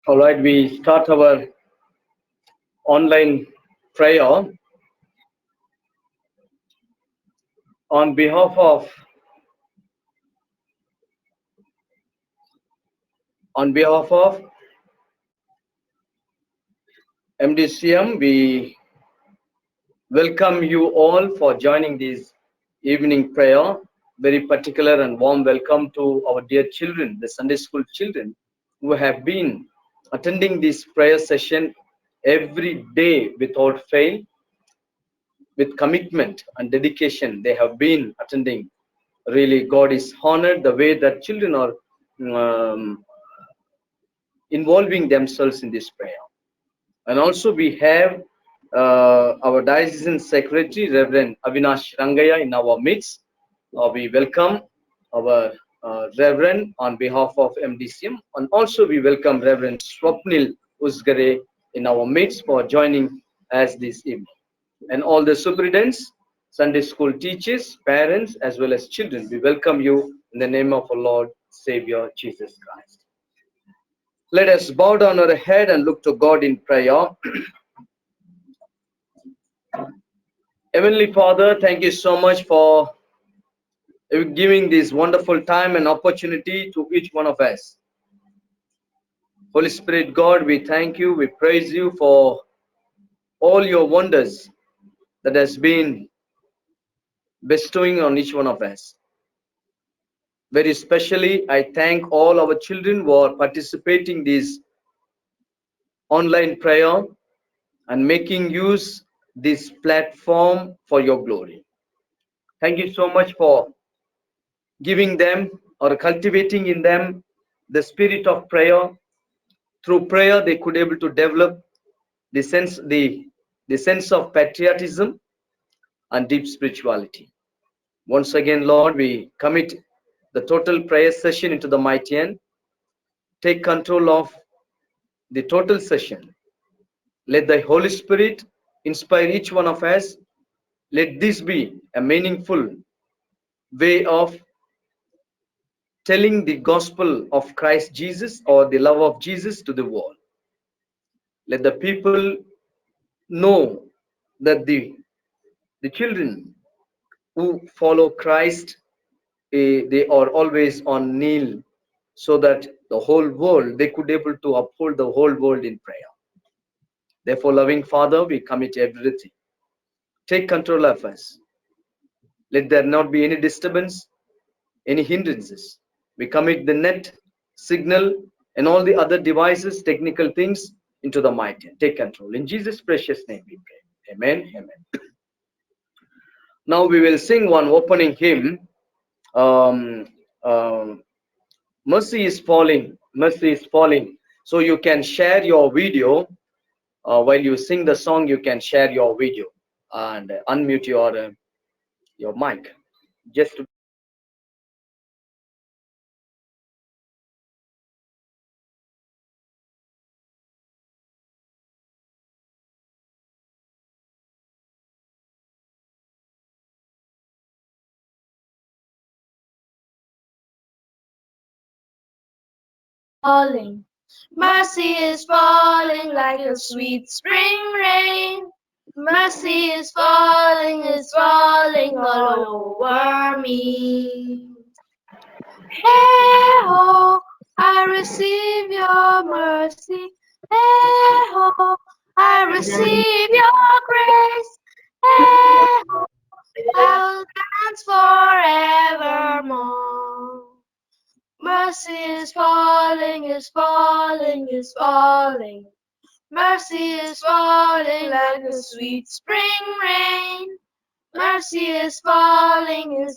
All right, we start our online prayer on behalf of MDCM. We welcome you all for joining this evening prayer. Very particular and warm welcome to our dear children, the Sunday school children, who have been attending this prayer session every day without fail, with commitment and dedication. They have been attending. Really, God is honored the way that children are involving themselves in this prayer. And also we have our diocesan secretary, Reverend Avinash Rangaya, in our midst. We welcome our Reverend on behalf of MDCM, and also we welcome Reverend Swapnil Usgare in our midst for joining us this evening. And all the superintendents, Sunday school teachers, parents, as well as children, we welcome you in the name of our Lord Savior Jesus Christ. Let us bow down our head and look to God in prayer. Heavenly Father, thank you so much for giving this wonderful time and opportunity to each one of us. Holy Spirit God, we thank you, we praise you for all your wonders that has been bestowing on each one of us. Very especially, I thank all our children who are participating in this online prayer and making use this platform for your glory. Thank you so much for giving them or cultivating in them the spirit of prayer. Through prayer, they could able to develop the sense of patriotism and deep spirituality. Once again, Lord, we commit the total prayer session into the mighty hand. Take control of the total session. Let the Holy Spirit inspire each one of us. Let this be a meaningful way of telling the gospel of Christ Jesus or the love of Jesus to the world. Let the people know that the children who follow Christ, they are always on kneel, so that the whole world, they could able to uphold the whole world in prayer. Therefore, loving Father, we commit everything. Take control of us. Let there not be any disturbance, any hindrances. We commit the net, signal, and all the other devices, technical things into the mighty. Take control. In Jesus' precious name we pray. Amen. Amen. Now we will sing one opening hymn. Um, um, Mercy is falling. Mercy is falling. So you can share your video while you sing the song. You can share your video and unmute your mic. Just to falling. Mercy is falling like a sweet spring rain. Mercy is falling all over me. Hey ho, I receive your mercy. Hey ho, I receive your grace. Hey ho, I'll dance forevermore. Mercy is falling, is falling, is falling. Mercy is falling like a sweet spring rain. Mercy is falling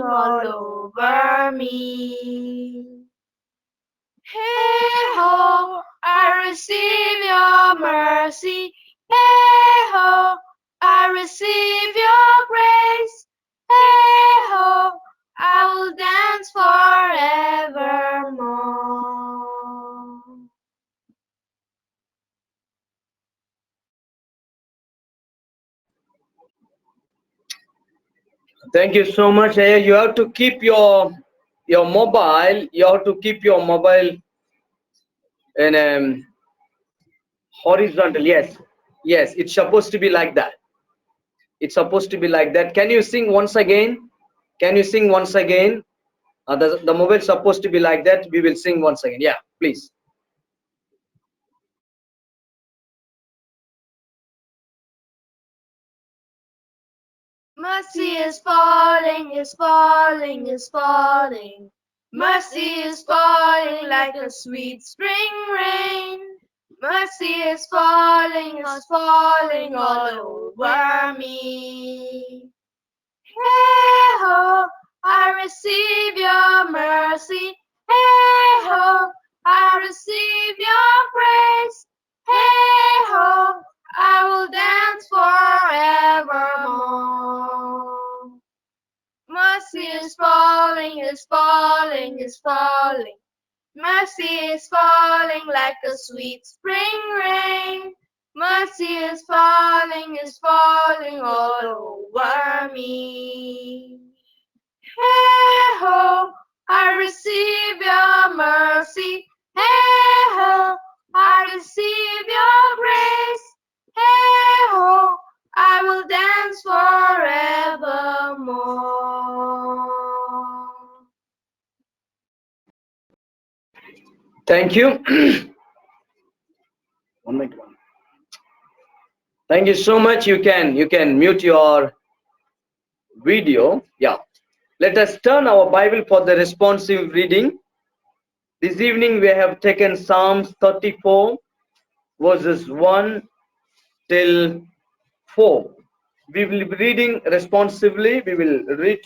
all over me. Hey ho, I receive your mercy. Hey ho, I receive your grace. Hey ho, I will dance forevermore. thank you so much. You have to keep your mobile. You have to keep your mobile in horizontal. Yes, yes, it's supposed to be like that. It's supposed to be like that. Can you sing once again? Can you sing once again? The mobile supposed to be like that. We will sing once again. Yeah, please. Mercy is falling, is falling, is falling. Mercy is falling like a sweet spring rain. Mercy is falling all over me. Hey ho, I receive your mercy. Hey ho, I receive your grace. Hey ho, I will dance forevermore. Mercy is falling, is falling, is falling. Mercy is falling like a sweet spring rain. Mercy is falling all over me. Hey ho, I receive your mercy. Hey ho, I receive your grace. Hey ho, I will dance forevermore. Thank you. One minute. Thank you so much. You can mute your video. Yeah. Let us turn our Bible for the responsive reading. This evening we have taken Psalms 34 verses 1 till 4. We will be reading responsively. We will read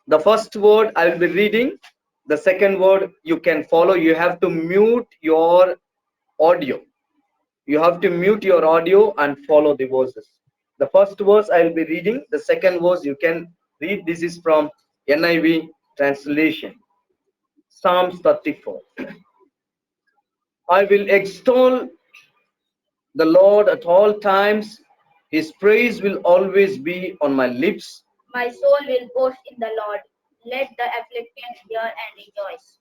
the first word. I will be reading. The second word you can follow. You have to mute your audio. You have to mute your audio and follow the verses. The first verse I will be reading. The second verse you can read. This is from NIV translation. Psalms 34. I will extol the Lord at all times. His praise will always be on my lips. My soul will boast in the Lord. Let the afflicted hear and rejoice.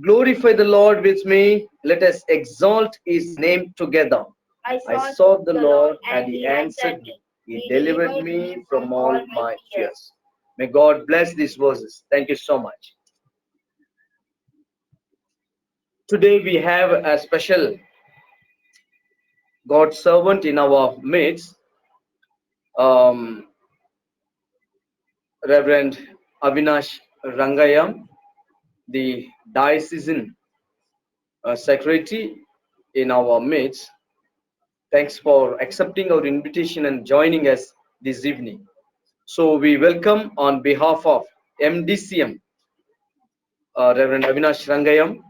Glorify the Lord with me. Let us exalt his name together. I sought the Lord and he answered me. He delivered me from all my fears. May God bless these verses. Thank you so much. Today we have a special God servant in our midst, Reverend Avinash Rangayam, the diocesan secretary in our midst. Thanks for accepting our invitation and joining us this evening. So we welcome on behalf of MDCM, Reverend Avinash Rangayam,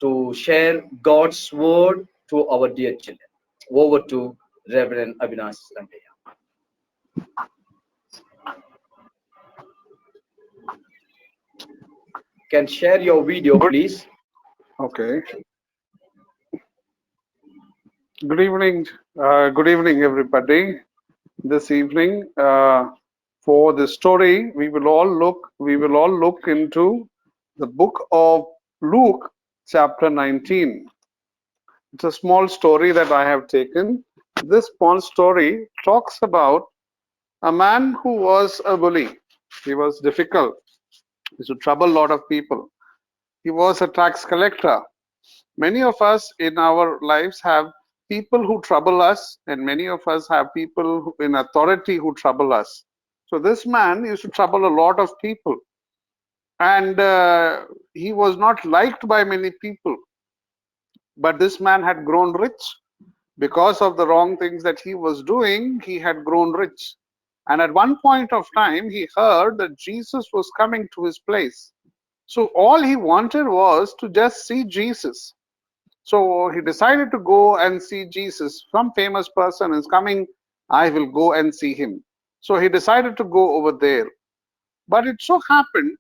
to share God's word to our dear children. Over to Reverend Avinash Rangayam. Can share your video, please. Okay. Good evening, everybody. This evening, for the story, we will all look into the book of Luke, chapter 19. It's a small story that I have taken. This small story talks about a man who was a bully. He was difficult. He used to trouble a lot of people. He was a tax collector. Many of us in our lives have people who trouble us, and many of us have people in authority who trouble us. So this man used to trouble a lot of people, and he was not liked by many people. But this man had grown rich because of the wrong things that he was doing. He had grown rich, and at one point of time, he heard that Jesus was coming to his place. So all he wanted was to just see Jesus. So he decided to go and see Jesus. Some famous person is coming, I will go and see him. So he decided to go over there. But it so happened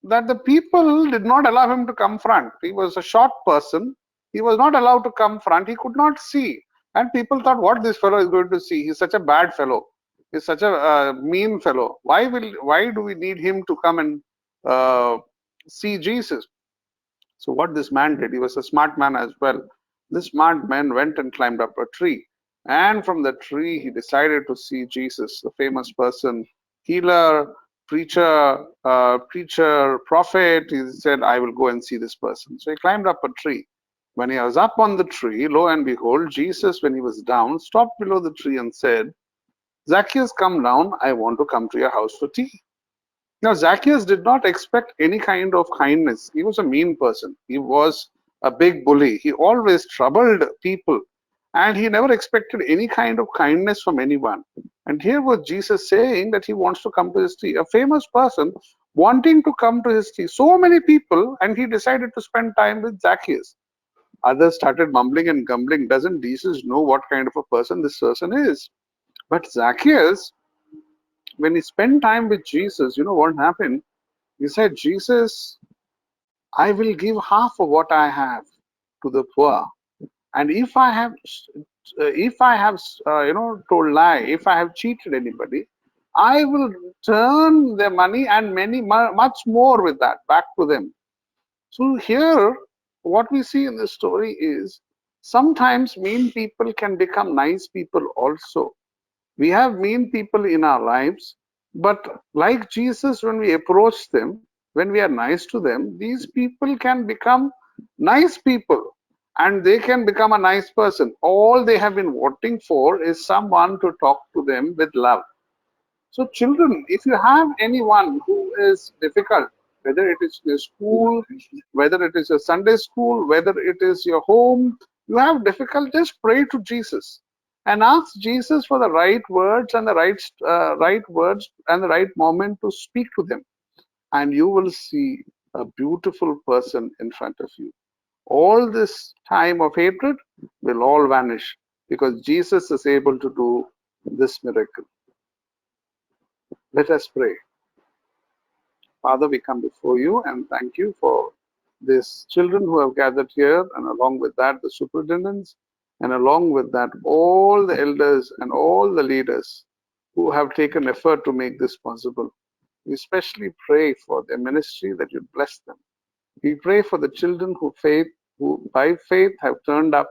that the people did not allow him to come front. He was a short person. He was not allowed to come front. He could not see. And people thought, what this fellow is going to see? He's such a bad fellow. He's such a mean fellow. Why do we need him to come and see Jesus? So what this man did, he was a smart man as well. This smart man went and climbed up a tree. And from the tree, he decided to see Jesus, the famous person, healer, preacher, prophet. He said, I will go and see this person. So he climbed up a tree. When he was up on the tree, lo and behold, Jesus, when he was down, stopped below the tree and said, Zacchaeus, come down. I want to come to your house for tea. Now, Zacchaeus did not expect any kind of kindness. He was a mean person. He was a big bully. He always troubled people. And he never expected any kind of kindness from anyone. And here was Jesus saying that he wants to come to his tea. A famous person wanting to come to his tea. So many people, and he decided to spend time with Zacchaeus. Others started mumbling and grumbling. Doesn't Jesus know what kind of a person this person is? But Zacchaeus, when he spent time with Jesus, you know what happened? He said, Jesus, I will give half of what I have to the poor. And if I have told lie, if I have cheated anybody, I will return their money and much more with that back to them. So here, what we see in this story is sometimes mean people can become nice people also. We have mean people in our lives, but like Jesus, when we approach them, when we are nice to them, these people can become nice people and they can become a nice person. All they have been wanting for is someone to talk to them with love. So, children, if you have anyone who is difficult, whether it is your school, whether it is your Sunday school, whether it is your home, you have difficult, just pray to Jesus and ask Jesus for the right words and the right words and the right moment to speak to them, and you will see a beautiful person in front of you. All this time of hatred will all vanish because Jesus is able to do this miracle. Let us pray. Father, we come before you and thank you for these children who have gathered here, and along with that, the superintendents, and along with that, all the elders and all the leaders who have taken effort to make this possible. We especially pray for their ministry that you bless them. We pray for the children who by faith have turned up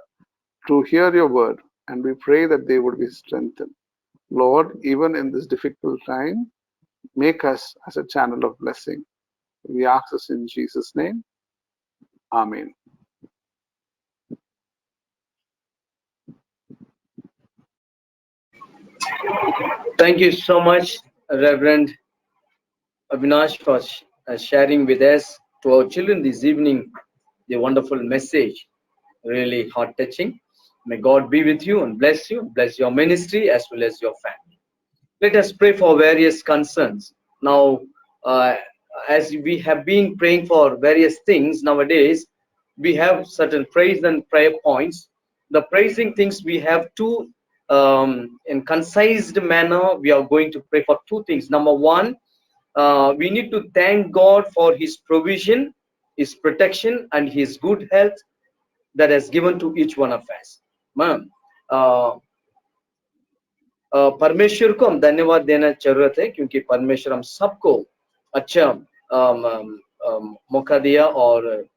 to hear your word, and we pray that they would be strengthened. Lord, even in this difficult time, make us as a channel of blessing. We ask this in Jesus' name. Amen. Thank you so much, Reverend Avinash, for sharing with us to our children this evening the wonderful message. Really heart touching. May God be with you and bless your ministry as well as your family. Let us pray for various concerns. Now, as we have been praying for various things nowadays, we have certain praise and prayer points. The praising things we have two, in concised manner. We are going to pray for two things. Number one, we need to thank God for His provision, His protection, and His good health that has given to each one of us. Ma'am, परमेश्वर को हम धन्यवाद देना जरूरत है क्योंकि परमेश्वर हम सबको अच्छा मौका दिया और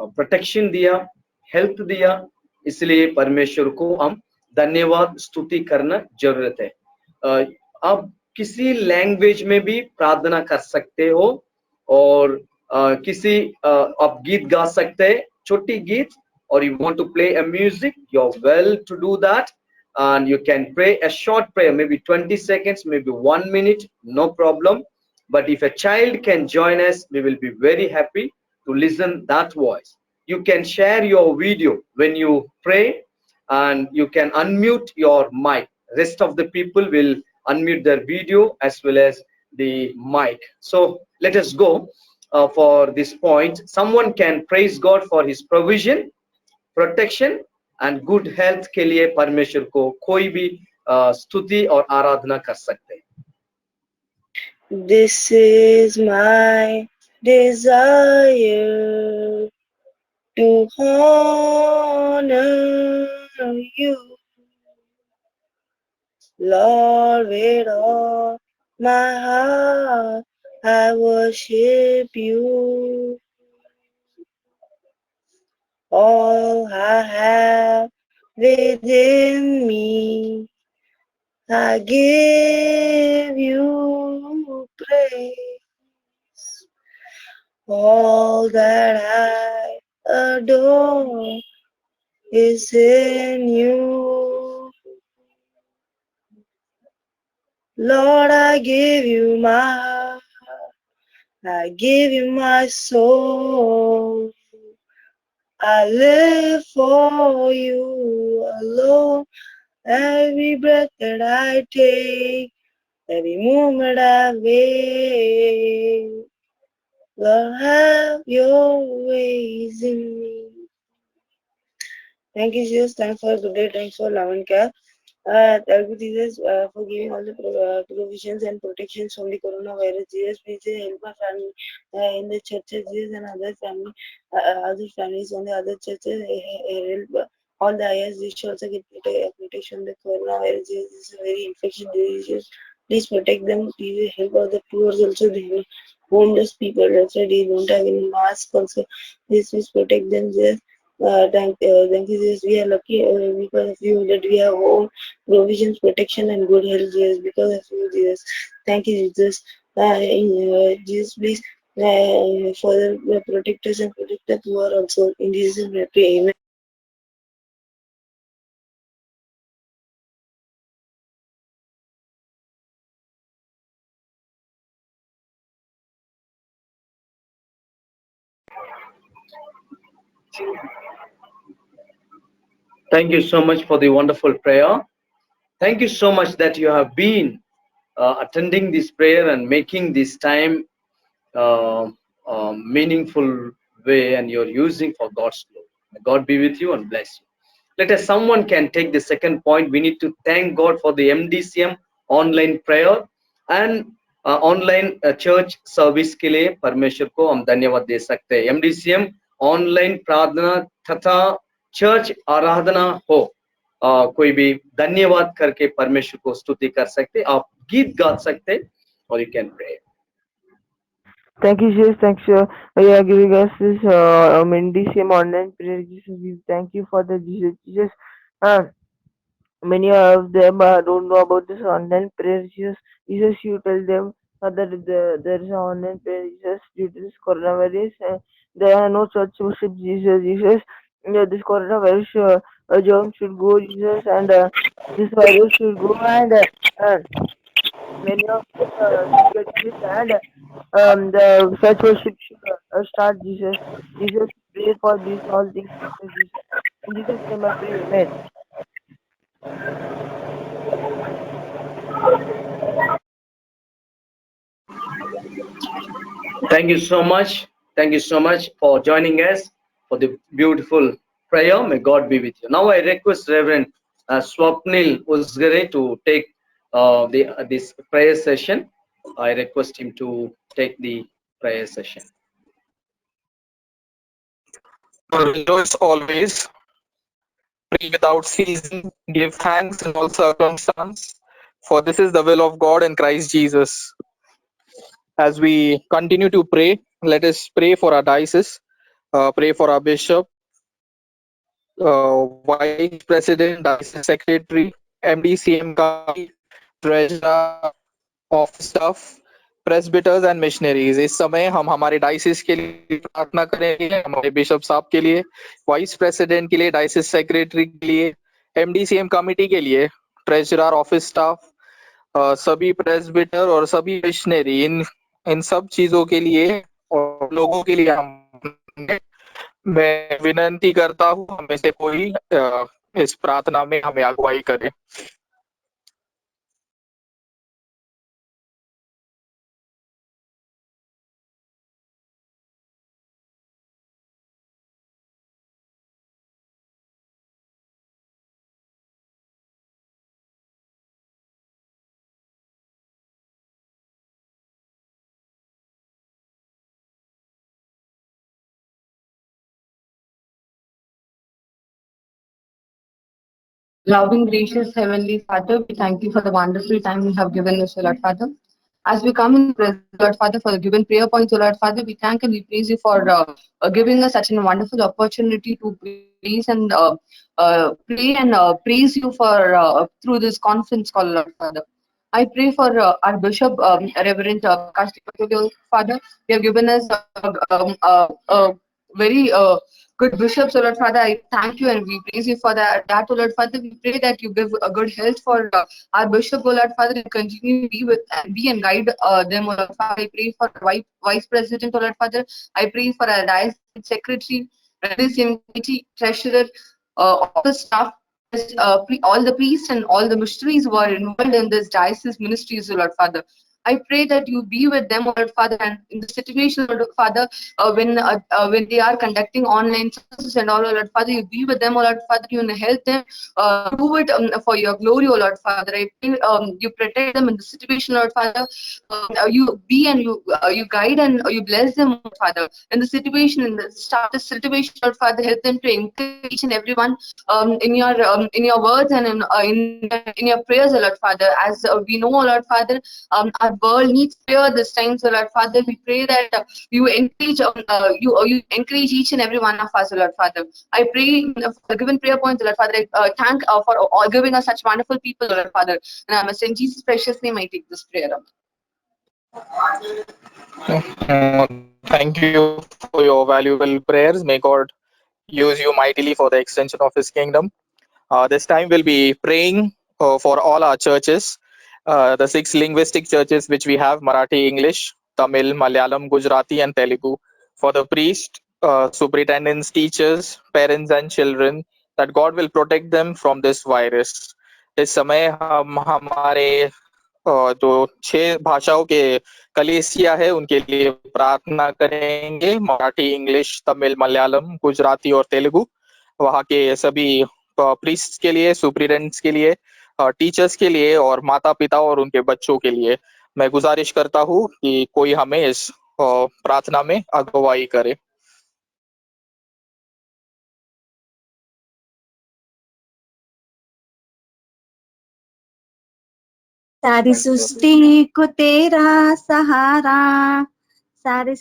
प्रोटेक्शन दिया, हेल्थ दिया, इसलिए परमेश्वर को हम धन्यवाद स्तुति करना जरूरत है। आप किसी लैंग्वेज में भी प्रार्थना कर सकते हो और किसी आप गीत गा सकते हैं, छोटी गीत, और you want to play a music, you're well to do that, and you can pray a short prayer, maybe 20 seconds, maybe 1 minute, no problem. But if a child can join us, we will be very happy to listen that voice. You can share your video when you pray, and you can unmute your mic. Rest of the people will unmute their video as well as the mic. So let us go for this point. Someone can praise God for His provision, protection and good health के लिए परमेश्वर को कोई भी स्तुति और आराधना कर सकते हैं। This is my desire to honor you, Lord, with all my heart I worship you. all I have within me. I give you praise. All that I adore is in you. Lord, I give you my heart. I give you my soul. I live for you alone. Every breath that I take, every moment I wait. Lord, have your ways in me. Thank you, Jesus. Thanks for good day. Thanks for love and care. Thank you, Jesus, for giving all the provisions and protections from the coronavirus. Jesus, please help my family in the churches, Jesus, and other families on the other churches. Help all the IS. They should also get protection from the coronavirus. Jesus, this is a very infectious disease. Please protect them. Please help all the poor also. The homeless people. That's why they don't have any mask. Also, please protect them. Jesus. Thank you, Jesus. We are lucky because of you that we have home provisions, protection, and good health, Jesus. Because of you, Jesus. Thank you, Jesus. Jesus, please further protect us and protect the poor also. In Jesus' name, we pray. Amen. Thank you so much for the wonderful prayer. Thank you so much that you have been attending this prayer and making this time uh, meaningful way, and you're using for God's glory. May God be with you and bless you. Let us, someone can take the second point. We need to thank God for the MDCM online prayer and online church service के लिए परमेश्वर को हम धन्यवाद दे सकते हैं. MDCM online प्रार्थना तथा चर्च आराधना हो, कोई भी धन्यवाद करके परमेश्वर को स्तुति कर सकते, आप गीत गा सकते और you can pray. Thank you, Jesus. Thanks for giving us this NDCM online prayer. Jesus, we thank you for the Jesus. Jesus, uh, many of them don't know about this online prayer. Jesus, Jesus, you tell them that there is an online prayer. Jesus, due to this coronavirus, there are no church worship. Jesus, Jesus, this coronavirus germ should go. Jesus, and this virus should go, and many of them should get this, and the church worship should start. Jesus, Jesus, pray for these all things. Jesus, Jesus. In Jesus' name I pray, Amen. Thank you so much. Thank you so much for joining us for the beautiful prayer. May God be with you. Now I request Reverend Swapnil Usgare to take this prayer session. I request him to take the prayer session. Rejoice always, pray without ceasing, give thanks in all circumstances, for this is the will of God in Christ Jesus. As we continue to pray, let us pray for our diocese, pray for our bishop, vice president, diocese secretary, MDCM committee, treasurer, office staff, presbyters and missionaries. इस समय हम हमारे डाइसिस के लिए प्रार्थना करेंगे, हमारे bishop साहब के लिए, वाइस प्रेसिडेंट के लिए, डाइसिस सेक्रेटरी के लिए, एमडीसीएम कमेटी के लिए, ट्रेजरर, ऑफिस स्टाफ, सभी प्रेस्बिटर और सभी मिशनरी, इन सब चीजों के लिए और लोगों के लिए हम मैं विनती करता हूँ हमें से कोई इस प्रार्थना में हमें अगुवाई करे. Loving, gracious Heavenly Father, we thank you for the wonderful time you have given us, Lord Father. As we come in the presence, Lord Father, for the given prayer points, O Lord Father, we thank and we praise you for giving us such a wonderful opportunity to praise and pray and praise you for through this conference call, Lord Father. I pray for our Bishop, Reverend Prakash Tripathi, Father. You have given us very good bishops, O Lord Father. I thank you and we praise you for that, O Lord Father. We pray that you give a good health for our Bishop, O Lord Father, and continue to be with and be and guide them, O Lord Father. I pray for Vice President, O Lord Father. I pray for our Diocese Secretary, Same Committee, Treasurer, all the staff, all the priests and all the missionaries who are involved in this diocese ministries, O Lord Father. I pray that you be with them, O Lord Father, and in the situation, O Lord Father, when they are conducting online services and all, O Lord Father, you be with them, O Lord Father, you help them to do it for your glory, O Lord Father. I pray you protect them in the situation, Lord Father. You be and you guide and you bless them, Lord Father. In the situation, in the start of situation, Lord Father, help them to encourage each and everyone in your words and in your prayers, O Lord Father. As we know, O Lord Father, our world needs prayer this time, so Lord Father, we pray that you you encourage each and every one of us, O Lord Father. I pray for the given prayer points, O Lord Father. I thank for all giving us such wonderful people, O Lord Father. And I must in Jesus' precious name I take this prayer. Thank you for your valuable prayers. May God use you mightily for the extension of His kingdom. This time we'll be praying for all our churches, the 6 linguistic churches which we have: Marathi, English, Tamil, Malayalam, Gujarati, and Telugu. For the priest, superintendents, teachers, parents, and children, that God will protect them from this virus. इस समय हम हमारे जो 6 भाषाओं के कलीसिया है उनके लिए प्रार्थना करेंगे: मराठी, इंग्लिश, तमिल, मलयालम, गुजराती और तेलुगु। वहाँ के सभी प्रीस्ट के लिए, सुप्रीडेंट्स के लिए, टीचर्स के लिए और माता पिता और उनके बच्चों के लिए मैं गुजारिश करता हूँ कि कोई हमें इस प्रार्थना में अगुवाई करे। सारी सृष्टि को तेरा सहारा, सारे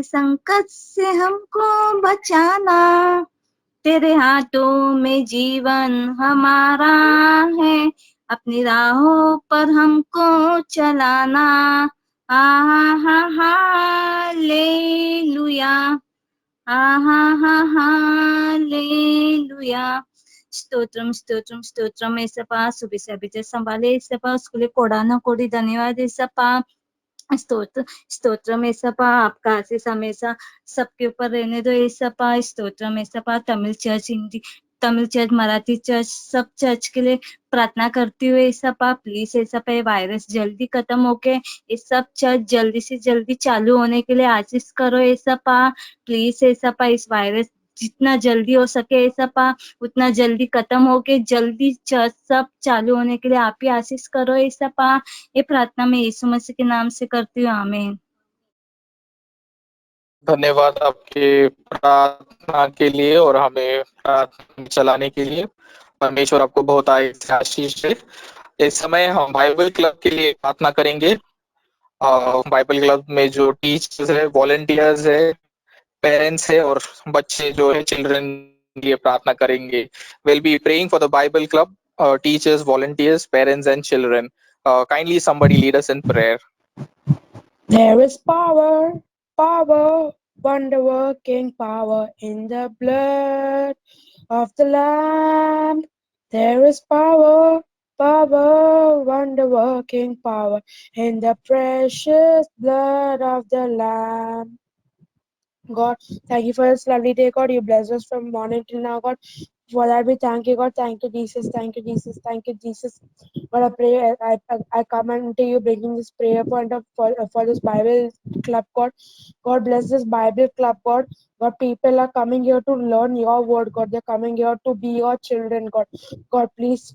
संकट से हमको बचाना, तेरे हाथों में जीवन हमारा है, अपनी राहों पर हमको चलाना। Hallelujah, hallelujah. స్తోత్రం స్తోత్రం స్తోత్రం ఏసప్పా, సుబిసబిజ సంబాలే ఏసప్పా, उसके कोडाना कोडी धन्यवाद ఏసప్పా। स्तोत्र स्तोत्रम ఏసప్పా, आपका आशीष हमेशा सबके ऊपर रहने दो ఏసప్పా। स्तोत्रम Yesappa, Tamil church, Hindi Tamil church, Marathi church, सब चर्च के लिए प्रार्थना करती हूँ ఏసప్పా। प्लीज ఏసప్పా, ये वायरस जल्दी खत्म होके ये सब चर्च जल्दी से जल्दी चालू होने के लिए आशीष करो ఏసప్పా। प्लीज ఏసప్పा, इस वायरस जितना जल्दी हो सके ऐसा उतना जल्दी खत्म होके जल्दी चर्च सब चालू होने के लिए आप ही आशीष करो ऐसा। ये प्रार्थना मैं यीशु मसीह के नाम से करती हूँ, आमीन। धन्यवाद आपके प्रार्थना के लिए और हमें प्रार्थना चलाने के लिए। परमेश्वर आपको बहुत आशीष दे। इस समय हम बाइबल क्लब के लिए प्रार्थना करेंगे। बाइबल क्लब में जो टीचर्स है, वॉलंटियर्स है, पेरेंट्स है और बच्चे जो है, चिल्ड्रन के लिए प्रार्थना करेंगे। Will be praying for the Bible club, teachers, volunteers, parents and children. Kindly somebody lead us in prayer. There is power, wonder-working power in the blood of the Lamb. There is power, wonder-working power in the precious blood of the Lamb. God, thank you for this lovely day, God. You blessed us from morning till now, God. For that we thank you, God. Thank you, Jesus. Thank you, Jesus. Thank you, Jesus. God, I pray, I come unto you, bringing this prayer point up for this Bible club, God. God bless this Bible club, God. God, people are coming here to learn your word, God. They're coming here to be your children, God. God, please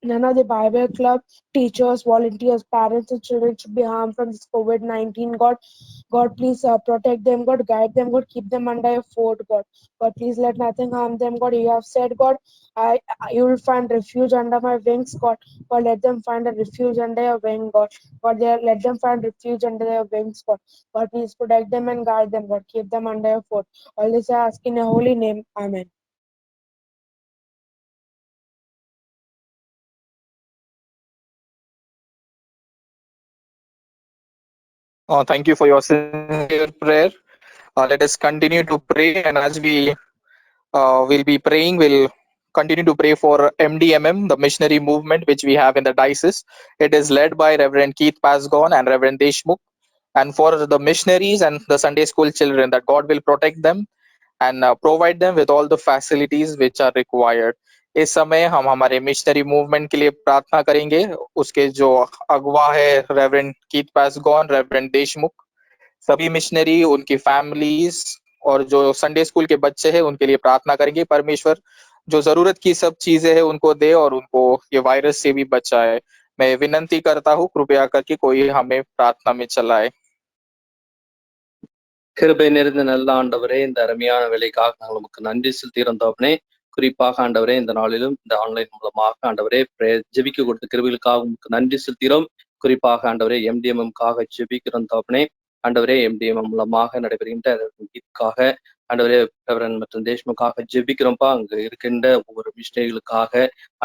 None of the Bible club, teachers, volunteers, parents, and children should be harmed from this COVID-19. God, please protect them. God, guide them. God, keep them under your fold. God, please let nothing harm them. God, you have said, God, you will find refuge under my wings. God, let them find a refuge under your wing. God, let them find refuge under your wings. God, please protect them and guide them. God, keep them under your fold. All this I ask in your holy name. Amen. Thank you for your sincere prayer. Let us continue to pray, and as we will be praying, we'll continue to pray for MDMM, the missionary movement which we have in the diocese. It is led by Reverend Keith Pasgon and Reverend Deshmukh, and for the missionaries and the Sunday school children, that God will protect them and provide them with all the facilities which are required. इस समय हम हमारे missionary movement के लिए प्रार्थना करेंगे. उसके जो अगवा है रेवरेंड कीथ पासगॉन, रेवरेंड देशमुख, सभी मिशनरी, उनकी फैमिलीज और जो संडे स्कूल के बच्चे हैं उनके लिए प्रार्थना करेंगे. परमेश्वर जो जरूरत की सब चीजें हैं उनको दे और उनको ये वायरस से भी बचाए. मैं विनंती करता हूँ कृपया करके कोई हमें प्रार्थना में चलाए. கிருபை நிறைந்த நல்ல ஆண்டவரே, இந்த அருமையான வேலைக்காக நாங்கள் நமக்கு நன்றி செலுத்துகிறோம் தகப்பனே. குறிப்பாக ஆண்டவரே, இந்த நாளிலும் இந்த ஆன்லைன் மூலமாக ஆண்டவரே ஜெபிக்க கொடுத்த கிருபைகளுக்காக உங்களுக்கு நன்றி செலுத்துகிறோம். குறிப்பாக ஆண்டவரே MDMM-க்காக ஜெபிக்கிறோம் தகப்பனே. ஆண்டவரே MDMM மூலமாக நடைபெறுகின்ற இதுக்காக ஆண்டவரே ரெவரண்ட் மற்றும் தேஷ்முக்காக ஜெபிக்கிறோம்ப்பா. அங்கு இருக்கின்ற ஒவ்வொரு மிஷினரிகளுக்காக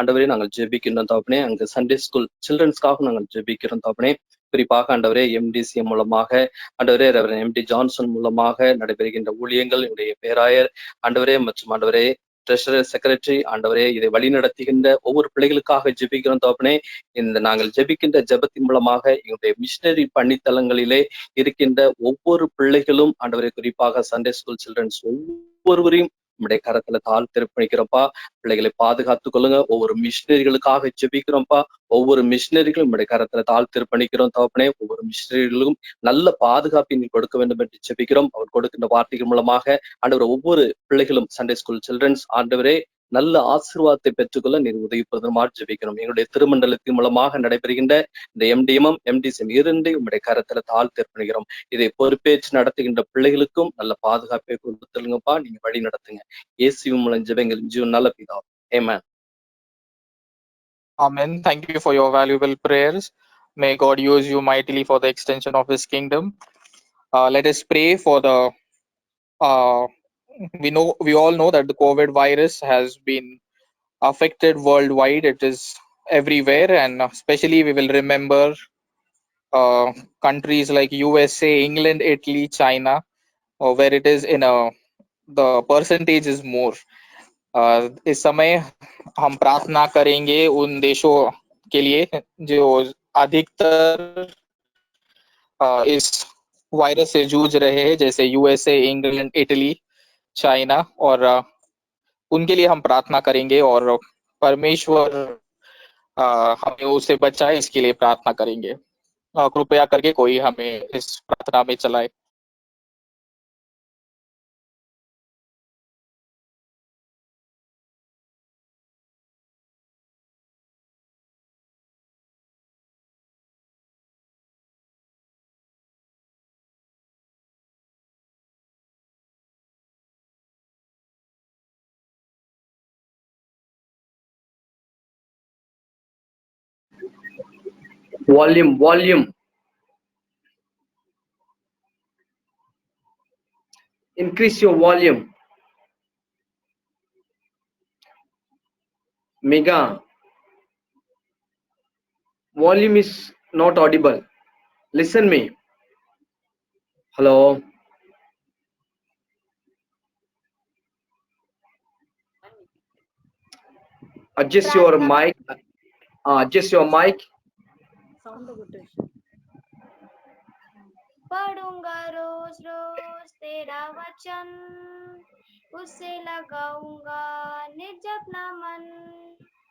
ஆண்டவரே நாங்கள் ஜெபிக்கிறோம் தகப்பனே. அங்கு சண்டே ஸ்கூல் சில்ட்ரன்ஸ்க்காக நாங்கள் ஜெபிக்கிறோம் தகப்பனே. குறிப்பாக ஆண்டவரே MDCM மூலமாக ஆண்டவரே ரெவரண்ட் MD ஜான்சன் மூலமாக நடைபெறுகின்ற ஊழியங்கள், என்னுடைய பேராயர் ஆண்டவரே மற்றும் ஆண்டவரே ட்ரெஷரர், செக்ரட்டரி ஆண்டவரே இதை வழிநடத்துகின்ற ஒவ்வொரு பிள்ளைகளுக்காக ஜெபிக்கிறோம் தகப்பனே. இந்த நாங்கள் ஜெபிக்கின்ற ஜெபத்தின் மூலமாக எங்களுடைய மிஷினரி பணித்தளங்களிலே இருக்கின்ற ஒவ்வொரு பிள்ளைகளும் ஆண்டவரே, குறிப்பாக சண்டே ஸ்கூல் சில்ட்ரன்ஸ் ஒவ்வொருவரையும் நம்முடைய கரத்துல திருப்பணிக்கிறோம்ப்பா. பிள்ளைகளை பாதுகாத்துக் கொள்ளுங்க. ஒவ்வொரு மிஷினரிகளுக்காக ஜெபிக்கிறோம்ப்பா. ஒவ்வொரு மிஷினரிகளும் நம்முடைய கரத்துல திருப்பணிக்கிறோம் தகப்பனே. ஒவ்வொரு மிஷினரிகளும் நல்ல பாதுகாப்பை நீ கொடுக்க வேண்டும் என்று ஜெபிக்கிறோம். அவர் கொடுக்கின்ற வார்த்தைகள் மூலமாக ஆண்டவர் ஒவ்வொரு பிள்ளைகளும் சண்டே ஸ்கூல் சில்ட்ரன்ஸ் ஆண்டவரே நல்ல ஆசீர்வாதத்தை பெற்றுக்கொள்ள நீர் உதவி பெறுமாறு ஜெபிக்கிறோம். எங்களுடைய திருமண்டலத்தின் மூலமாக நடைபெறுகின்ற இந்த MDMM MDCM இரண்டையும் உங்களுடைய கரத்துல திருப்பணிக்கிறோம். இதை பொறுப்பேற்று நடத்துகின்ற பிள்ளைகளுக்கும் நல்ல பாதுகாப்பை கொடுத்துருங்கப்பா. நீங்க வழி நடத்துங்க. இயேசுவின் மூலம் ஜெபங்கள் ஜீவன் நல்ல பிதா. ஆமென். Amen. Thank you for your valuable prayers. May God use you mightily for the extension of His kingdom. Let us pray for the. We all know that the COVID virus has been affected worldwide. It is everywhere, and especially we will remember countries like USA, England, Italy, China, where it is the percentage is more. इस समय हम प्रार्थना करेंगे उन देशों के लिए जो अधिकतर इस वायरस से जूझ रहे हैं, जैसे USA, इंग्लैंड, इटली, चाइना, और उनके लिए हम प्रार्थना करेंगे और परमेश्वर हमें उससे बचाए, इसके लिए प्रार्थना करेंगे. कृपया करके कोई हमें इस प्रार्थना में चलाए. Volume. Increase your volume. Mega. Volume is not audible. Listen me. Hello. Adjust your mic. Adjust your mic. पढ़ूंगा रोज रोज तेरा वचन, उससे लगाऊंगा निर्जपना मन,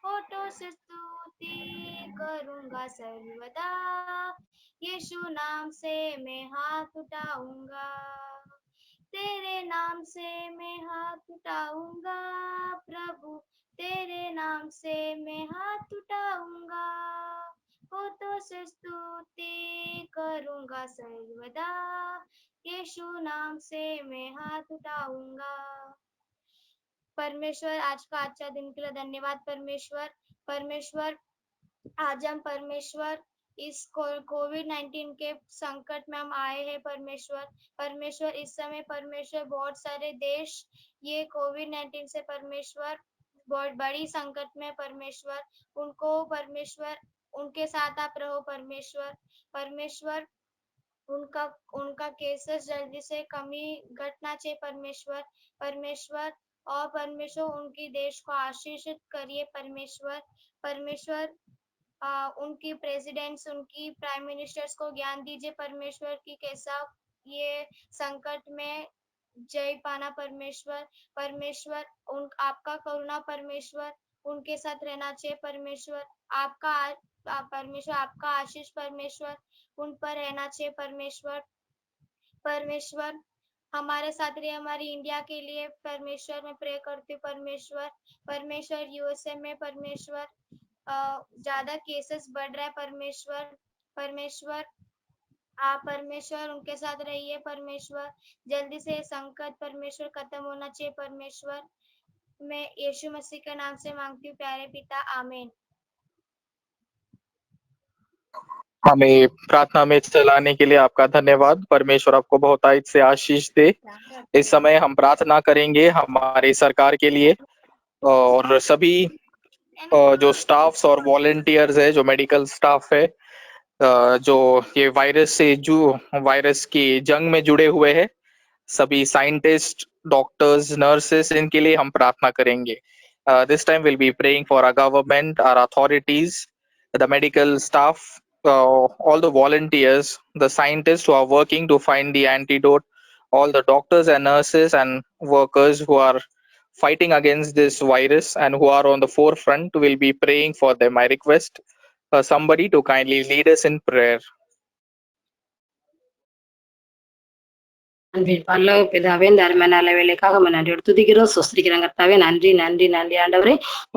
होठों से स्तुति करूंगा सर्वदा, यीशु नाम से मैं हाथ उठाऊंगा, तेरे नाम से मैं हाथ उठाऊंगा, प्रभु तेरे नाम से मैं हाथ उठाऊंगा, होठों से स्तुति करूंगा सर्वदा, यीशु नाम से मैं हाथ उठाऊंगा। परमेश्वर आज का अच्छा दिन के लिए धन्यवाद परमेश्वर। परमेश्वर आज हम परमेश्वर इस कोविड-19 के संकट में हम आए हैं परमेश्वर। परमेश्वर इस समय परमेश्वर बहुत सारे देश ये कोविड-19 से परमेश्वर बहुत बड़ी संकट में परमेश्वर, उनको परमेश्वर उनके साथ आप रहो परमेश्वर। परमेश्वर उनका केसेस जल्दी से कमी घटना चाहिए परमेश्वर। परमेश्वर और परमेश्वर उनकी देश को आशीषित करिए परमेश्वर। परमेश्वर उनकी प्रेसिडेंट्स उनकी प्राइम मिनिस्टर्स को ज्ञान दीजिए परमेश्वर कि कैसा ये संकट में जय पाना परमेश्वर। परमेश्वर आपका करुणा परमेश्वर उनके साथ रहना चाहिए परमेश्वर। परमेश्वर आपका आशीष परमेश्वर उन पर रहना चाहिए परमेश्वर। परमेश्वर हमारे साथ रहिए, हमारी इंडिया के लिए परमेश्वर मैं प्रे करती हूँ परमेश्वर। परमेश्वर यूएसए में परमेश्वर ज्यादा केसेस बढ़ रहा है परमेश्वर। परमेश्वर आप परमेश्वर उनके साथ रहिए परमेश्वर। जल्दी से संकट परमेश्वर खत्म होना चाहिए परमेश्वर। मैं यीशु मसीह के नाम से मांगती हूँ प्यारे पिता, आमीन। हमें प्रार्थना में चलाने के लिए आपका धन्यवाद। परमेश्वर आपको बहुतायत से आशीष दे। इस समय हम प्रार्थना करेंगे हमारे सरकार के लिए और सभी जो स्टाफ्स और वॉलंटियर्स है, जो मेडिकल स्टाफ है, जो ये वायरस की जंग में जुड़े हुए हैं, सभी साइंटिस्ट, डॉक्टर्स, नर्सेस, इनके लिए हम प्रार्थना करेंगे। This time will be praying for our government, our authorities, the medical staff, all the volunteers, the scientists who are working to find the antidote, all the doctors and nurses and workers who are fighting against this virus and who are on the forefront, will be praying for them. I request somebody to kindly lead us in prayer. அன்பின் பரலோக பிதாவே, இந்த அருமையான நல்ல வேலைக்காக நம்ம நன்றியோடு துதிக்கிறோம், சொஸ்திக்கிறோம் கர்த்தாவே. நன்றி நன்றி நன்றி ஆண்டவரே.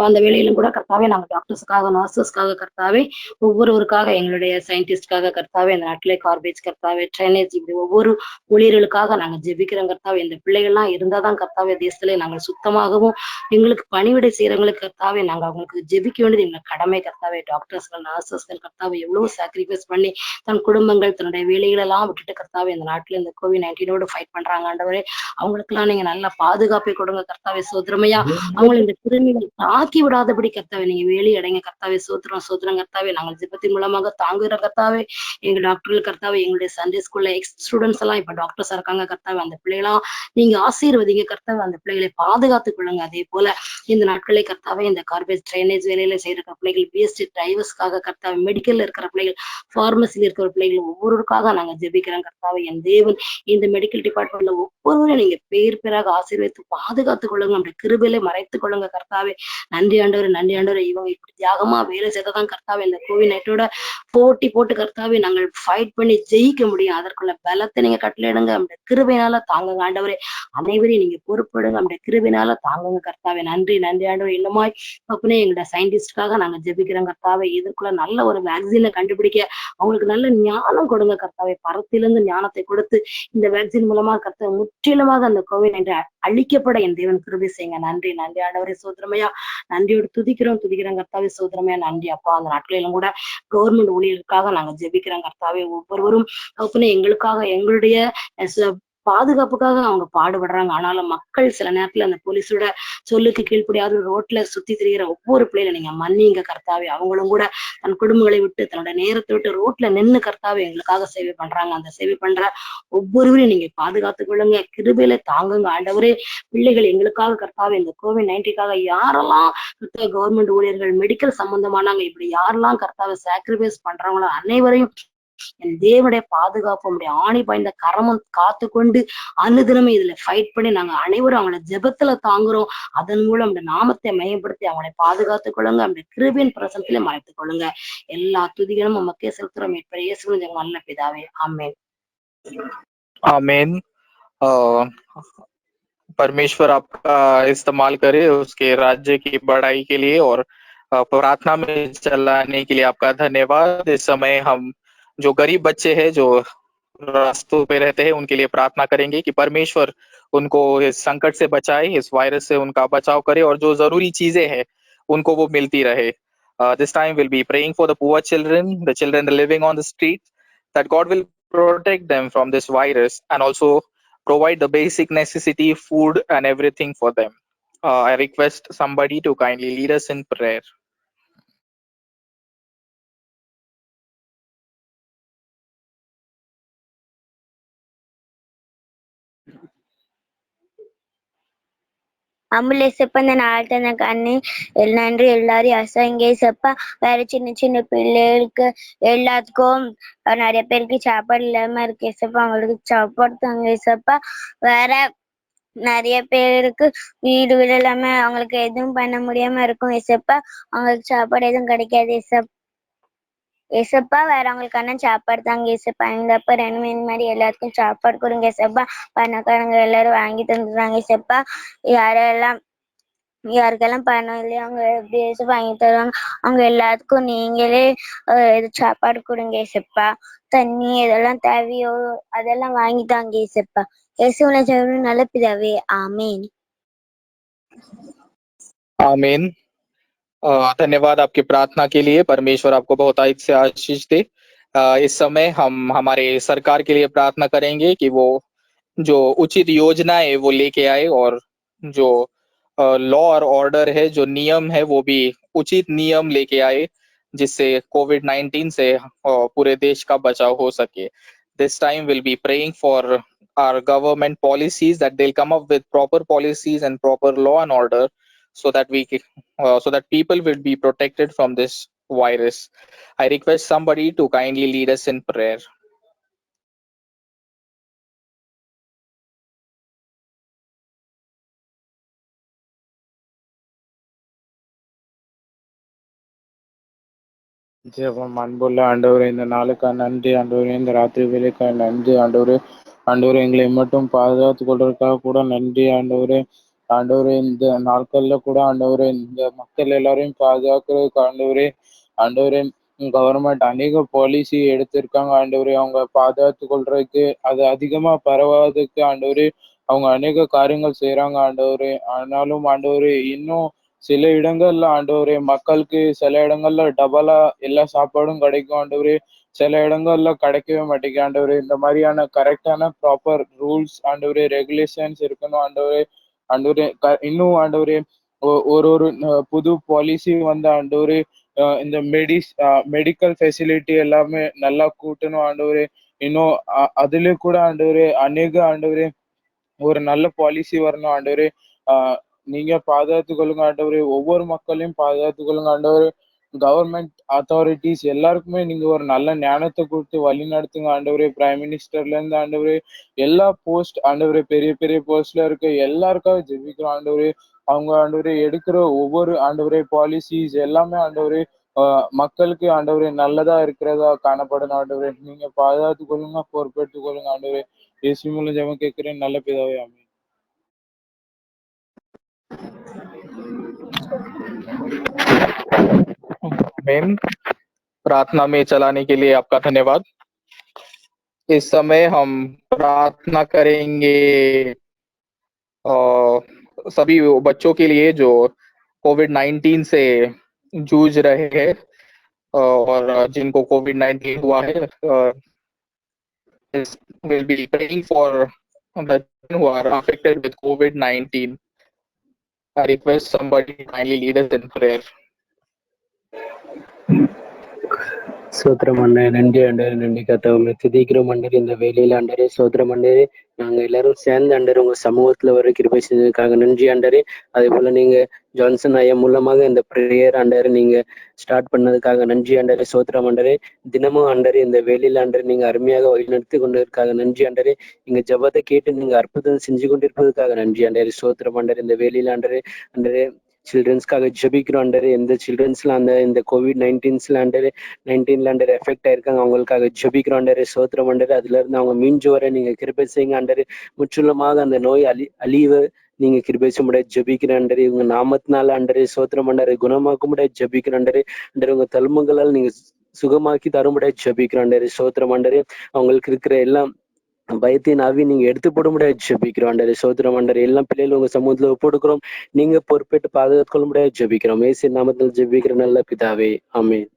அந்த வேலையிலும் கூட கர்த்தாவே நாங்கள் டாக்டர்ஸ்க்காக, நர்சஸ்க்காக கர்த்தாவே, ஒவ்வொருவருக்காக, எங்களுடைய சயின்டிஸ்ட்காக கர்த்தாவே, இந்த நாட்டிலே கார்பேஜ் கர்த்தாவே, ட்ரைனேஜ், இப்படி ஒவ்வொரு ஊழியர்களுக்காக நாங்கள் ஜெபிக்கிறோம் கர்த்தாவே. இந்த பிள்ளைகள்லாம் இருந்தாதான் கர்த்தாவே தேசத்திலே நாங்கள் சுத்தமாகவும் எங்களுக்கு பணிவிடை செய்யறவங்களுக்கு கர்த்தாவே நாங்கள் அவங்களுக்கு ஜெபிக்க வேண்டியது எங்களுக்கு கடமை கர்த்தாவே. டாக்டர்ஸ்கள், நர்சஸ்கள் கர்த்தாவே எவ்வளவு சாக்ரிஃபைஸ் பண்ணி தன் குடும்பங்கள் தன்னுடைய வேலைகளெல்லாம் விட்டுட்டு கர்த்தாவே இந்த நாட்டில் இந்த COVID-19 ஃபைட் பண்றாங்க ஆண்டவரே. அவங்களுக்கெல்லாம் நீங்க நல்ல பாதுகாப்பை கொடுங்க கர்த்தாவே. சோதரமையா அவங்க இந்த கிருமிகள் தாக்கி விடாதபடி கர்த்தாவே நீங்க வேலி அடைங்க கர்த்தாவே. சோத்திரம் கர்த்தாவே. நாங்கள் ஜெபத்தின் மூலமாக தாங்குகிற கர்த்தாவே. எங்க டாக்டர்கள் கர்த்தாவே, எங்களுடைய சண்டே ஸ்கூல்ல ஸ்டூடெண்ட்ஸ் எல்லாம் இப்ப டாக்டர்ஸா இருக்காங்க கர்த்தாவே. அந்த பிள்ளைகளாம் நீங்க ஆசீர்வதிங்க கர்த்தாவே. அந்த பிள்ளைகளை பாதுகாத்துக் கொள்ளுங்க. அதே போல இந்த நாட்களே கர்த்தாவே இந்த கார்பேஜ் ட்ரைனேஜ் வேலையில செய்யற பிள்ளைகள், பிஎஸ்டி டிரைவர்ஸ்க்காக கர்த்தாவே, மெடிக்கல்ல இருக்கிற பிள்ளைகள், பார்மசில இருக்கிற பிள்ளைகள் ஒவ்வொருவருக்காக நாங்க ஜெபிக்கிறோம் கர்த்தாவே. என் தேவன் இந்த மெடிக்கல் டிபார்ட்மெண்ட்ல ஒவ்வொருவரும் நீங்க பேர் பேராக ஆசீர்வதித்து பாதுகாத்துக் கொள்ளுங்க. நம்முடைய கிருபையில மறைத்துக் கொள்ளுங்க கர்த்தாவே. நன்றி ஆண்டவரே, நன்றி ஆண்டவரே. இவங்க இப்படி தியாகமா வேலை செய்ததான் கர்த்தாவே இந்த COVID-19 போட்டி போட்டு கர்த்தாவே நாங்கள் ஃபைட் பண்ணி ஜெயிக்க முடியும். அதற்குள்ள பலத்தை நீங்க கட்டளையிடுங்க. நம்முடைய கிருபையினால தாங்குங்க ஆண்டவரே. அனைவரையும் நீங்க பொறுப்படுங்க. நம்முடைய கிருபையினால தாங்குங்க கர்த்தாவே. நன்றி நன்றி ஆண்டவரே. இன்னுமாய் அப்பனே எங்களோட சயின்டிஸ்டுக்காக நாங்க ஜெபிக்கிறோம் கர்த்தாவே. இதற்குள்ள நல்ல ஒரு வேக்சினை கண்டுபிடிக்க அவங்களுக்கு நல்ல ஞானம் கொடுங்க கர்த்தாவே. பரத்திலிருந்து ஞானத்தை கொடுத்து இந்த வேக்சின் மூலமா கர்த்தாவே முற்றிலுமாக அந்த COVID-19 அழிக்கப்பட என் தேவன் கிருபை செய்யுங்க. நன்றி நன்றி ஆண்டவரே. சோதரமையா நன்றியோடு துதிக்கிறோம் கர்த்தாவே. சோதரமையா நன்றி அப்பா. அந்த நாட்களிலும் கூட கவர்மெண்ட் ஊழியர்களுக்காக நாங்க ஜெபிக்கிறோம் கர்த்தாவே. ஒவ்வொருவரும் அப்பனே எங்களுக்காக, எங்களுடைய பாதுகாப்புக்காக அவங்க பாடுபடுறாங்க. ஆனாலும் மக்கள் சில நேரத்துல அந்த போலீஸோட சொல்லுக்கு கீழ்ப்படியாத ரோட்ல சுத்தி திரிகிற ஒவ்வொரு பிள்ளைகளை நீங்க மன்னிங்க கர்த்தாவே. அவங்களும் கூட தன் குடும்பங்களை விட்டு, தன்னோட நேரத்தை விட்டு ரோட்ல நின்னு கர்த்தாவே எங்களுக்காக சேவை பண்றாங்க. அந்த சேவை பண்ற ஒவ்வொருவரையும் நீங்க பாதுகாத்துக் கொள்ளுங்க. கிருபையில தாங்குங்க ஆண்டவரே. பிள்ளைகள் எங்களுக்காக கர்த்தாவே இந்த COVID-19க்காக யாரெல்லாம் கவர்மெண்ட் ஊழியர்கள், மெடிக்கல் சம்பந்தமானாங்க, இப்படி யாரெல்லாம் கர்த்தாவை சாக்ரிஃபைஸ் பண்றாங்களோ அனைவரையும் என் தேவனுடைய பாதுகாப்பு, நம்முடைய ஆணி பாய்ந்த கரமும் காத்து கொண்டு அனுதினமே இதுல ஃபைட் பண்ணி நாங்க அனைவரும் அவங்கள ஜெபத்துல தாங்குறோம். அதன் மூலம் அந்த நாமத்தை மையப்படுத்தி அவங்களை பாதுகாத்துக் கொள்ளுங்க. அந்த கிருபையின் பிரசனத்திலே மறைத்துக் கொள்ளுங்க. எல்லா துதிகளும் நமக்கே செலுத்துறோம். இப்ப இயேசுவின் நல்ல பிதாவே, ஆமென். Amen. परमेश्वर आपका इस्तेमाल करे उसके राज्य की बढ़ाई के लिए, और प्रार्थना में चलाने के लिए आपका धन्यवाद। इस समय हम जो गरीब बच्चे हैं जो रास्तों पे रहते हैं उनके लिए प्रार्थना करेंगे कि परमेश्वर उनको इस संकट से बचाए, इस वायरस से उनका बचाव करे, और जो जरूरी चीजें हैं उनको वो मिलती रहे। This time will be praying for the poor children, the children living on the street, that God will protect them from this virus and also provide the basic necessity, food and everything for them. I request somebody to kindly lead us in prayer. அம்புலேசப்பா இந்த நாள்கிட்ட அண்ணி நன்றி எல்லாரும் அசைங்க ஏசப்பா. வேற சின்ன சின்ன பிள்ளைகளுக்கு எல்லாத்துக்கும் நிறைய பேருக்கு சாப்பாடு இல்லாம இருக்கு ஏசப்பா, அவங்களுக்கு சாப்பாடு தாங்க ஏசப்பா. வேற நிறைய பேருக்கு வீடு இல்லாம அவங்களுக்கு எதுவும் பண்ண முடியாம இருக்கும் ஏசப்பா, அவங்களுக்கு சாப்பாடு எதுவும் கிடைக்காது ஏசப்பா. வேற அவங்களுக்கு சாப்பாடு தாங்க ஏசப்பா. இந்தப்ப 2 மீன் மாதிரி எல்லாத்துக்கும் சாப்பாடு கொடுங்க ஏசப்பா. பணக்காரங்க எல்லாரும் வாங்கி தந்துடுறாங்க ஏசப்பா. யாருக்கெல்லாம் பணம் இல்லையோ அவங்க எப்படி ஏசப்பா வாங்கி தருவாங்க. அவங்க எல்லாத்துக்கும் நீங்களே சாப்பாடு கொடுங்க ஏசப்பா. தண்ணி இதெல்லாம் தேவையோ அதெல்லாம் வாங்கி தாங்க ஏசப்பா. இயேசுவின் ஜெபம் நல்ல பிதாவே, ஆமீன். आमीन। धन्यवाद आपकी प्रार्थना के लिए। परमेश्वर आपको बहुतायत से आशीष दे। इस समय हम हमारे सरकार के लिए प्रार्थना करेंगे कि वो जो उचित योजनाएं वो लेके आए, और जो लॉ और ऑर्डर है, जो नियम है, वो भी उचित नियम लेके आए, जिससे कोविड-19 से पूरे देश का बचाव हो सके। This time we'll be praying for our government policies, that they'll come up with proper policies and proper law and order, so that so that people will be protected from this virus. I request somebody to kindly lead us in prayer. ஜெபம். அன்புள்ள ஆண்டவரே, இந்த நாளுக்கா நன்றி ஆண்டவரே, இந்த ராத்திரி வேலைக்கா நன்றி ஆண்டவரே. ஆண்டவரே, எங்களை மட்டும் பாதுகாத்து கொள்றதுக்காக கூட நன்றி ஆண்டவரே. ஆண்டவரே, இந்த நாட்கள்ல கூட ஆண்டவரே இந்த மக்கள் எல்லாரையும் பாதுகாக்கிறதுக்கு ஆண்டவரே, ஆண்டவரே கவர்மெண்ட் அநேக பாலிசி எடுத்திருக்காங்க ஆண்டவரே. அவங்க பாதுகாத்து கொள்றதுக்கு, அது அதிகமா பரவாததுக்கு ஆண்டவரே அவங்க அநேக காரியங்கள் செய்யறாங்க ஆண்டவரே. ஆனாலும் ஆண்டவரே இன்னும் சில இடங்கள்ல ஆண்டவரே மக்களுக்கு சில இடங்கள்ல டபுளா எல்லா சாப்பாடும் கிடைக்கும் ஆண்டவரே, சில இடங்கள்ல கிடைக்கவே மாட்டேங்குது ஆண்டவரே. இந்த மாதிரியான கரெக்டான ப்ராப்பர் ரூல்ஸ் ஆண்டவரே, ரெகுலேஷன்ஸ் இருக்கணும் ஆண்டவரே. ஆண்டவரே இன்னும் ஆண்டவரே ஒரு ஒரு புது பாலிசி வந்து ஆண்டவரே இந்த மெடிக்கல் ஃபெசிலிட்டி எல்லாமே நல்லா கூட்டணும் ஆண்டவரே. இன்னும் அதுல கூட ஆண்டவரே அநேக ஆண்டவரே ஒரு நல்ல பாலிசி வரணும் ஆண்டவரே. நீங்க பாதுகாத்துக் கொள்ளுங்க ஆண்டவரே, ஒவ்வொரு மக்களையும் பாதுகாத்துக் கொள்ளுங்க ஆண்டவரே. கவர்மெண்ட் அத்தாரிட்டிஸ் எல்லாருக்குமே நீங்க ஒரு நல்ல ஞானத்தை கொடுத்து வழி நடத்துங்க ஆண்டவரே. பிரைம் மினிஸ்டர்ல இருந்து ஆண்டவரே எல்லா போஸ்ட் ஆண்டவரே, பெரிய பெரிய போஸ்ட்ல இருக்க எல்லாருக்காக ஜெபிக்கிறோம் ஆண்டவரே. அவங்க ஆண்டவரே எடுக்கிற ஒவ்வொரு ஆண்டவரே பாலிசிஸ் எல்லாமே ஆண்டவரே மக்களுக்கு ஆண்டவரே நல்லதா இருக்கிறதா காணப்படணும் ஆண்டவரே. நீங்க பாதுகாத்துக் கொள்ளுங்க, பொறுப்பெடுத்துக் கொள்ளுங்க ஆண்டவரே. இயேசு மூலம் ஜெபம் கேட்கிறேன் நல்ல பிதாவே, ஆமென். आमीन। प्रार्थना में चलाने के लिए आपका धन्यवाद। इस समय हम प्रार्थना करेंगे सभी बच्चों के लिए जो कोविड-19 से जूझ रहे हैं, और जिनको कोविड-19 हुआ है। We'll be praying for the children who are affected with COVID-19. I request somebody to kindly lead us in prayer. சோத்திரம் அண்டரே, நன்றி அண்டரே, நன்றி கர்த்தாவே, துதிக்கிறோம் அண்டரே. இந்த வேலையில அண்டரே சோத்திரம் அண்டரே, நாங்க எல்லாரும் சேர்ந்து அண்டரே உங்க சமூகத்துல வர கிருபை செஞ்சதுக்காக நன்றி ஆண்டரே. அதே போல நீங்க ஜான்சன் ஐயா மூலமாக இந்த பிரேயர் ஆண்டரே நீங்க ஸ்டார்ட் பண்ணதுக்காக நன்றி ஆண்டரே. சோத்திரம் ஆண்டரே, தினமும் ஆண்டரே இந்த வேலையில ஆண்டரே நீங்க அருமையாக வழிநடத்தி கொண்டிருக்காக நன்றி ஆண்டரே. நீங்க ஜெபத்தை கேட்டு நீங்க அற்புதம் செஞ்சு கொண்டிருப்பதற்காக நன்றி ஆண்டரே. சோத்திரம் ஆண்டரே, இந்த வேலையில ஆண்டரே சில்ட்ரன்ஸ்க்காக ஜெபிக்கிறோம் ஆண்டவரே. எந்த சில்ட்ரன்ஸ்லாம் அந்த இந்த COVID-19 ஆண்டவரே 19 ஆண்டவரே எஃபெக்ட் ஆயிருக்காங்க, அவங்களுக்காக ஜெபிக்கிறோம் ஆண்டவரே. சோத்திரம் ஆண்டவரே. அதுல இருந்து அவங்க மீண்டு வர நீங்க கிருபை செய்யுங்க ஆண்டவரே. முற்றிலுமாக அந்த நோய் அழிவு நீங்க கிருபை செய்ய முடியாது ஜெபிக்கிறேன் ஆண்டவரே. உங்க நாமத்தினால ஆண்டவரே சோத்திரம் ஆண்டவரே குணமாக்க முடியாது ஜெபிக்கிறேன் ஆண்டவரே. ஆண்டவரே உங்க தழும்புகளால் நீங்க சுகமாக்கி தர முடியாது ஜெபிக்கிறேன் ஆண்டவரே. சோத்திரம் ஆண்டவரே. அவங்களுக்கு இருக்கிற எல்லாம் பயத்தின் ஆவி நீங்க எடுத்து போட முடியாது ஜெபிக்கிறோம் ஆண்டவரே. சோத்திரம் ஆண்டவரே. எல்லாம் பிள்ளைகளும் உங்க சமூகத்துல ஒப்புடுக்கிறோம். நீங்க பொறுப்பேற்று பாதுகாத்து கொள்ள முடியாது ஜெபிக்கிறோம். இயேசு நாமத்தில் ஜெபிக்கிற நல்ல பிதாவே, ஆமென்.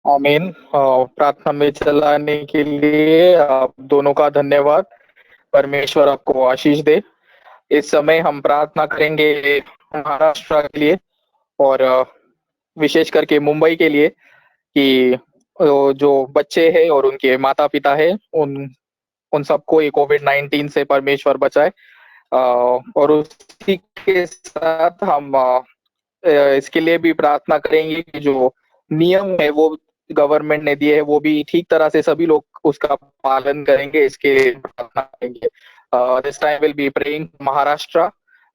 आमीन। प्रार्थना में चलाने के लिए आप दोनों का धन्यवाद। परमेश्वर आपको आशीष दे। इस समय हम प्रार्थना करेंगे महाराष्ट्र के लिए और विशेष करके मुंबई के लिए कि जो बच्चे हैं और उनके माता पिता है उन सबको ये COVID-19 से परमेश्वर बचाए। और उसी के साथ हम इसके लिए भी प्रार्थना करेंगे कि जो नियम है वो गवर्नमेंट ने दिए है वो भी ठीक तरह से सभी लोग उसका पालन करेंगे। इसके लिए प्रार्थना करेंगे। This time we'll be praying Maharashtra,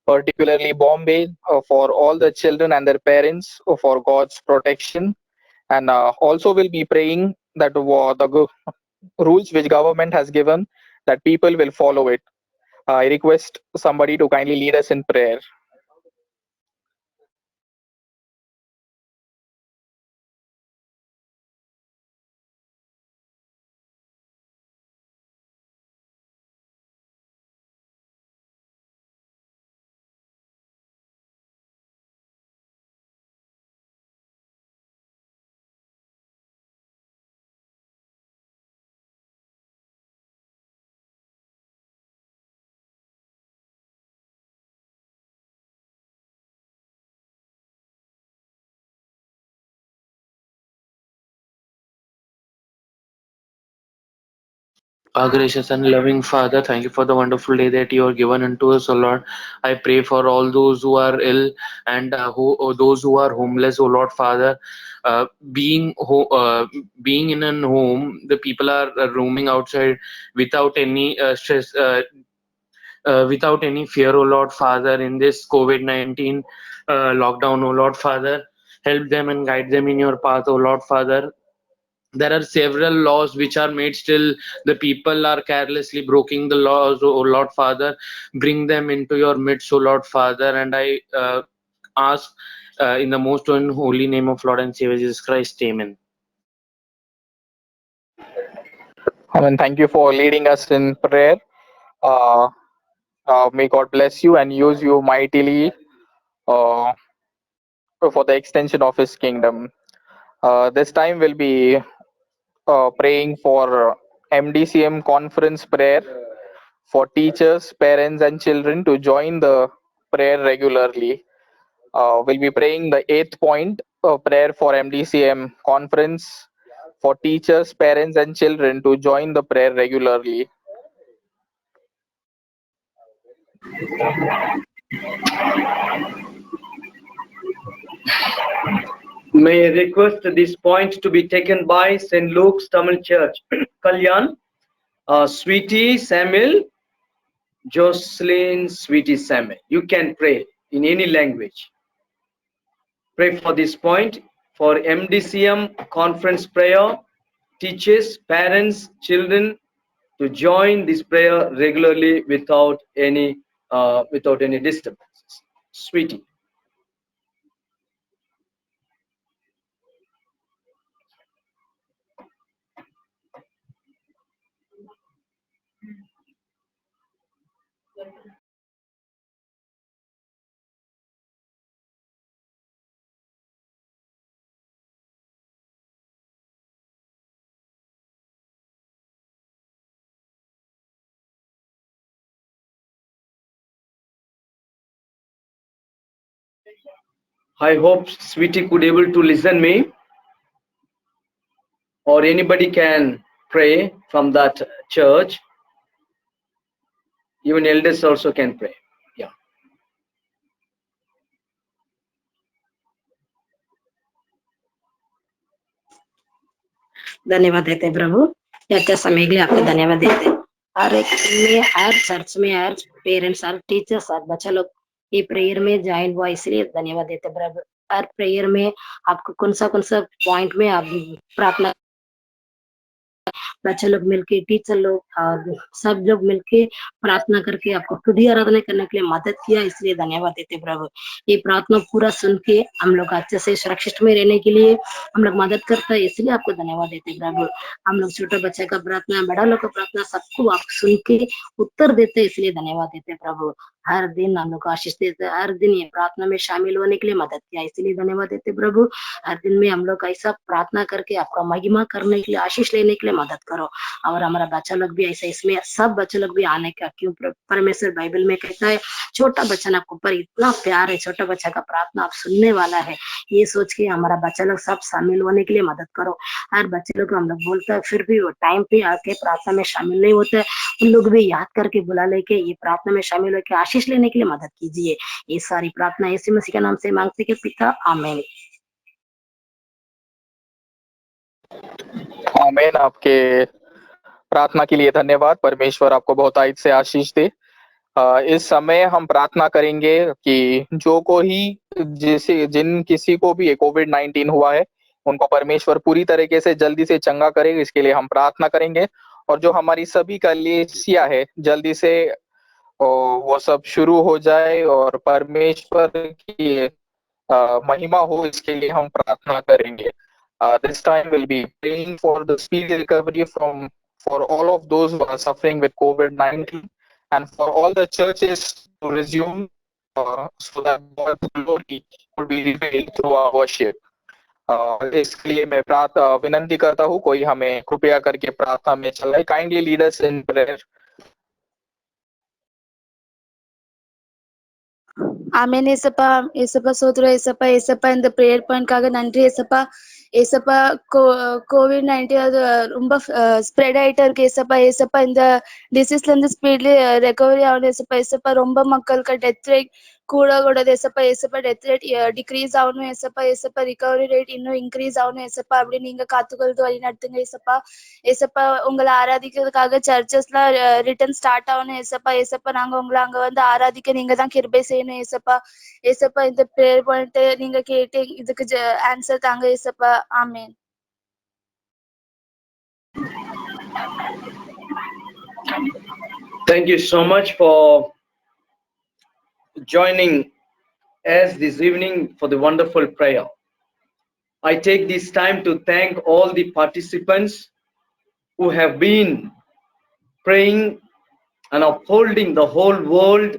particularly Bombay, for all the children and their parents for God's protection, and also we'll be praying that the rules which government has given, that people will follow it. I request somebody to kindly lead us in prayer. Our gracious and loving Father, thank you for the wonderful day that you have given unto us, O Lord. I pray for all those who are ill and those who are homeless, O Lord Father. Being in a home, the people are roaming outside without any stress, without any fear, O Lord Father, in this COVID-19 lockdown, O Lord Father. Help them and guide them in your path, O Lord Father. There are several laws which are made, still the people are carelessly breaking the laws, O Lord Father. Bring them into your midst, O Lord Father. And I ask in the most holy name of Lord and Savior Jesus Christ, amen. Amen. Thank you for leading us in prayer. May God bless you and use you mightily for the extension of His kingdom. This time we'll be praying for MDCM conference prayer for teachers, parents, and children to join the prayer regularly. We'll be praying the 8th point, prayer for MDCM conference for teachers, parents, and children to join the prayer regularly. May I request this point to be taken by St. Luke's Tamil Church, Kalyan, Sweetie Samuel, Jocelyn Sweetie Samuel. You can pray in any language. Pray for this point for MDCM conference prayer, teachers, parents, children to join this prayer regularly without any disturbances. Sweetie. I hope Sweetie could able to listen me, or anybody can pray from that church. Even elders also can pray. Yeah. धन्यवाद देते हैं प्रभु, अच्छा समय के लिए आपको धन्यवाद देते हैं। हर एक में, हर चर्च में, हर पेरेंट्स, हर टीचर्स, हर बच्चा लोग ये प्रेयर में ज्वाइन हुआ इसलिए धन्यवाद देते प्रभु। हर प्रेयर में आपको कौन सा पॉइंट में आप प्रार्थना, बच्चे लोग मिलके, टीचर लोग और सब लोग मिलके प्रार्थना करके आपको खुद ही आराधना करने के लिए मदद किया, इसलिए धन्यवाद देते प्रभु। ये प्रार्थना पूरा सुन के हम लोग अच्छे से सुरक्षित में रहने के लिए हम लोग मदद करता है, इसलिए आपको धन्यवाद देते प्रभु। हम लोग छोटे बच्चे का प्रार्थना, बड़ा लोग का प्रार्थना सबको आप सुन के उत्तर देते, इसलिए धन्यवाद देते प्रभु। हर दिन हम लोग को आशीष देते, हर दिन ये प्रार्थना में शामिल होने के लिए मदद किया, इसलिए धन्यवाद देते प्रभु। हर दिन में हम लोग ऐसा प्रार्थना करके आपका महिमा करने के लिए, आशीष लेने के लिए मदद करो। और हमारा बच्चा लोग भी ऐसा, इसमें सब बच्चे लोग भी आने का, क्यों परमेश्वर बाइबल में कहता है छोटा बच्चा ना ऊपर इतना प्यार है, छोटा बच्चा का प्रार्थना आप सुनने वाला है, ये सोच के हमारा बच्चा लोग सब शामिल होने के लिए मदद करो। हर बच्चे लोग हम लोग बोलते हैं, फिर भी वो टाइम पे आके प्रार्थना में शामिल नहीं होते, उन लोग भी याद करके बुला लेके ये प्रार्थना में शामिल होकर आशीष लेने के लिए मदद कीजिए। ये सारी प्रार्थना यीशु मसीह के नाम से मांगते के पिता, आमीन। आमीन। आपके प्रार्थना के लिए धन्यवाद। परमेश्वर आपको बहुत से आशीष दे। इस समय हम प्रार्थना करेंगे कि जो कोई जिन किसी को भी कोविड-19 हुआ है, उनको परमेश्वर पूरी तरीके से जल्दी से चंगा करे, इसके लिए हम प्रार्थना करेंगे। और जो हमारी सभी कलीसिया है, जल्दी से वो सब शुरू हो जाए और परमेश्वर की महिमा हो, इसके लिए हम प्रार्थना करेंगे। This time we'll be praying for the speedy recovery for all of those who are suffering with COVID-19, and for all the churches to resume so that God's glory will be revealed through our worship. इसके लिए मैं विनंती करता हूँ, कोई हमें कृपया करके प्रार्थना में चलाए। Kindly lead us in prayer. ஆமென் ஏசப்பா. ஏசப்பா சோத்ரா ஏசப்பா. ஏசப்பா இந்த பிரேயர் பாயிண்ட்காக நன்றி ஏசப்பா. ஏசப்பா கோவிட்-19 அது ரொம்ப ஸ்ப்ரெட் ஆயிட்டே இருக்கு ஏசப்பா. ஏசப்பா இந்த டிசீஸ்ல இருந்து ஸ்பீட்லி ரெக்கவரி ஆகணும் ஏசப்பா. ஏசப்பா ரொம்ப மக்களுக்கு டெத் ரேட் கூடாது ஏசப்பா. ஏசப்பா டெத் ரேட் டிக்ரீஸ் ஆகணும் ஏசப்பா. ஏசப்பா ரிகவரி ரேட் இன்னும் இன்க்ரீஸ் ஆகணும் ஏசப்பா. அப்படி நீங்க காத்துக்கொள்வது வழி நடத்துங்க ஏசப்பா. ஏசப்பா உங்களை ஆராதிக்கிறதுக்காக சர்ச்சஸ்லாம் ரிட்டர்ன் ஸ்டார்ட் ஆகணும் ஏசப்பா. ஏசப்பா நாங்க உங்களை அங்க வந்து ஆராதிக்க நீங்க தான் கிருபை செய்யணும் ஏசப்பா. ஏசப்பா இந்த பிரேயர் பாயிண்ட் நீங்க கேட்டு இதுக்கு ஆன்சர் தாங்க ஏசப்பா. ஆமென். Thank you so much for joining us this evening for the wonderful prayer. I take this time to thank all the participants who have been praying and upholding the whole world,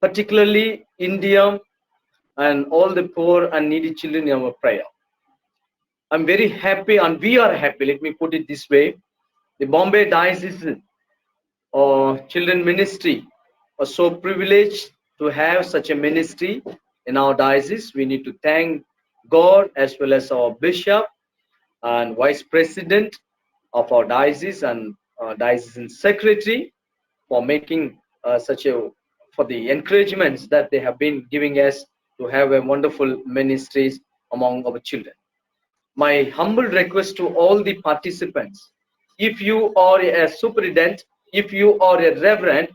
particularly India and all the poor and needy children in our prayer. I'm very happy, and we are happy, let me put it this way. The Bombay Diocese Children Ministry are so privileged to have such a ministry in our diocese. We need to thank God as well as our bishop and vice president of our diocese and diocesan secretary for making for the encouragements that they have been giving us to have a wonderful ministries among our children. My humble request to all the participants, if you are a superintendent, if you are a reverend,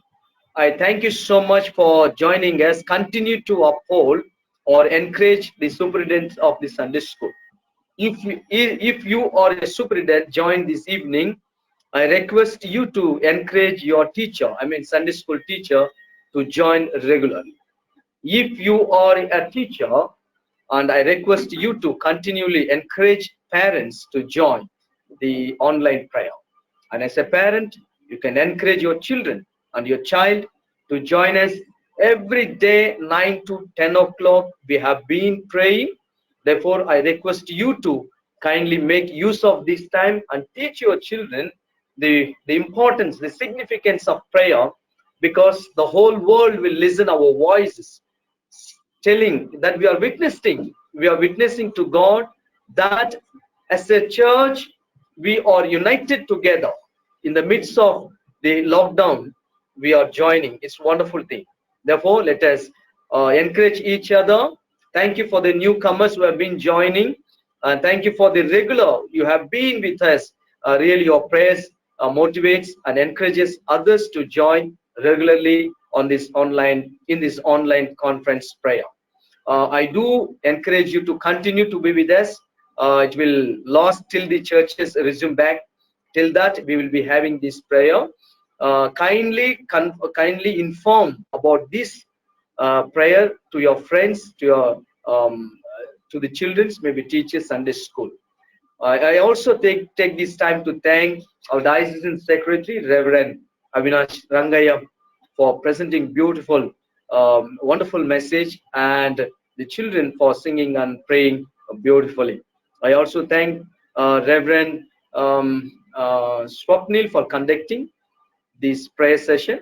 I thank you so much for joining us. Continue to uphold or encourage the superintendent of the Sunday school. If you are a superintendent, join this evening. I request you to encourage your teacher, Sunday school teacher, to join regularly. If you are a teacher, and I request you to continually encourage parents to join the online prayer. And as a parent, you can encourage your children and your child to join us every day 9 to 10 o'clock. We have been praying. Therefore, I request you to kindly make use of this time and teach your children the importance, the significance of prayer, because the whole world will listen our voices telling that we are witnessing to God that as a church we are united together in the midst of the lockdown. We are joining. It's a wonderful thing. Therefore, let us encourage each other. Thank you for the newcomers who have been joining, and thank you for the regular you have been with us. Really, your prayers motivates and encourages others to join regularly on this online conference prayer. I do encourage you to continue to be with us. It will last till the churches resume back. Till that, we will be having this prayer. Kindly inform about this prayer to your friends, to your to the children, maybe teachers, Sunday school. I also take this time to thank our diocesan secretary, Reverend Avinash Rangaya, for presenting beautiful, wonderful message, and the children for singing and praying beautifully. I also thank Reverend Swapnil for conducting this prayer session,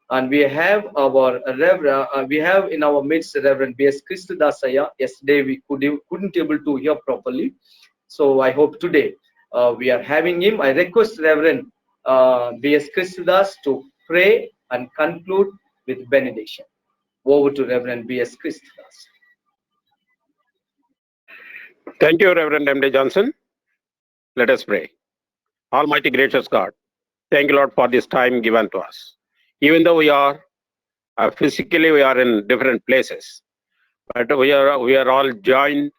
and we have our Reverend, we have in our midst Reverend B.S. Christodasaya. Yesterday we couldn't able to hear properly, so I hope today we are having him. I request Reverend B.S. Christodas to pray and conclude with benediction. Over to Reverend B.S. Christodas. Thank you, Reverend M.D. Johnson. Let us pray. Almighty gracious God, thank you, Lord, for this time given to us. Even though we are physically we are in different places, but we are all joined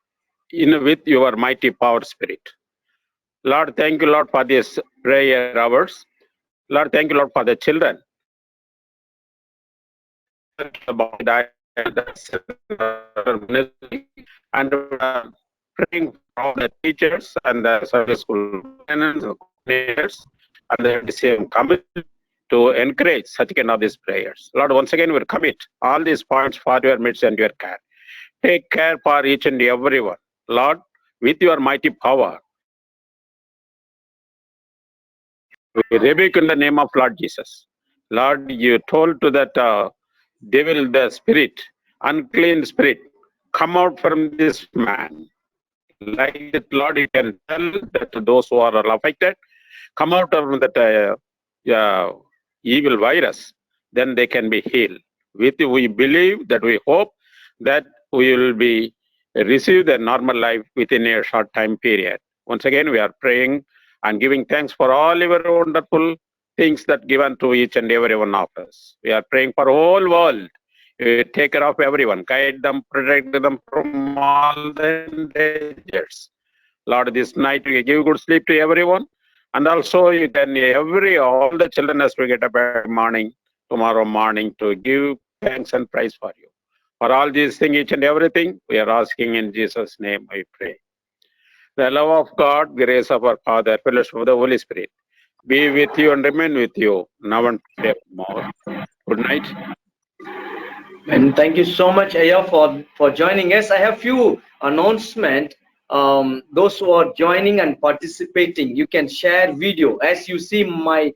in with your mighty power spirit. Lord, thank you, Lord, for this prayer hours. Lord, thank you, Lord, for the children. And praying for the teachers and the Sunday school coordinators and the same committee to encourage such kind of these prayers. Lord, once again we commit all these points for your midst and your care. Take care for each and everyone. Lord, with your mighty power, we rebuke in the name of Lord Jesus. Lord, you told to that devil, the spirit, unclean spirit, come out from this man. Like that, Lord, you can tell that those who are affected, come out of that evil virus, then they can be healed. We believe that we hope that we will be receive the normal life within a short time period. Once again, we are praying and giving thanks for all your wonderful things that given to each and every one of us. We are praying for whole world. Take care of everyone, guide them, protect them from all the dangers. Lord, this night we give good sleep to everyone, and also you can all the children as we get up every morning, tomorrow morning, to give thanks and praise for you. For all these things, each and everything, we are asking in Jesus' name, we pray. The love of God, grace of our Father, fellowship of the Holy Spirit, be with you and remain with you now and forevermore. Good night. And thank you so much, Aya, for joining us. I have few announcements. Those who are joining and participating, you can share video. As you see my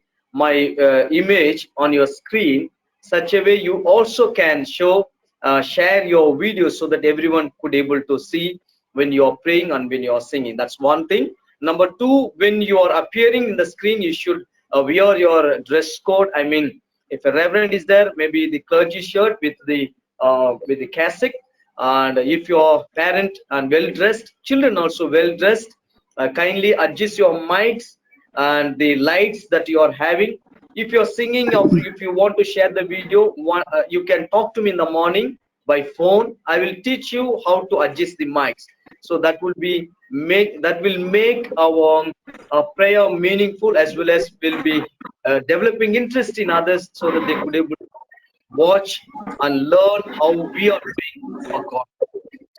image on your screen, such a way you also can share your video so that everyone could able to see when you are praying and when you are singing. That's one thing. Number two, when you are appearing in the screen, you should wear your dress code. I mean, if a reverend is there, maybe the clergy shirt with the cassock, and if your parent and well dressed, children also well dressed, kindly adjust your mics and the lights that you are having. If you're singing or if you want to share the video, you can talk to me in the morning by phone. I will teach you how to adjust the mics, so that will make our prayer meaningful, as well as will be developing interest in others, so that they could able to watch and learn how we are doing for God.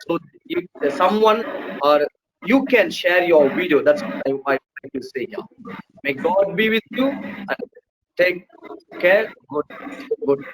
So if someone or you can share your video, that's what I like to say here. May God be with you and take care. Good.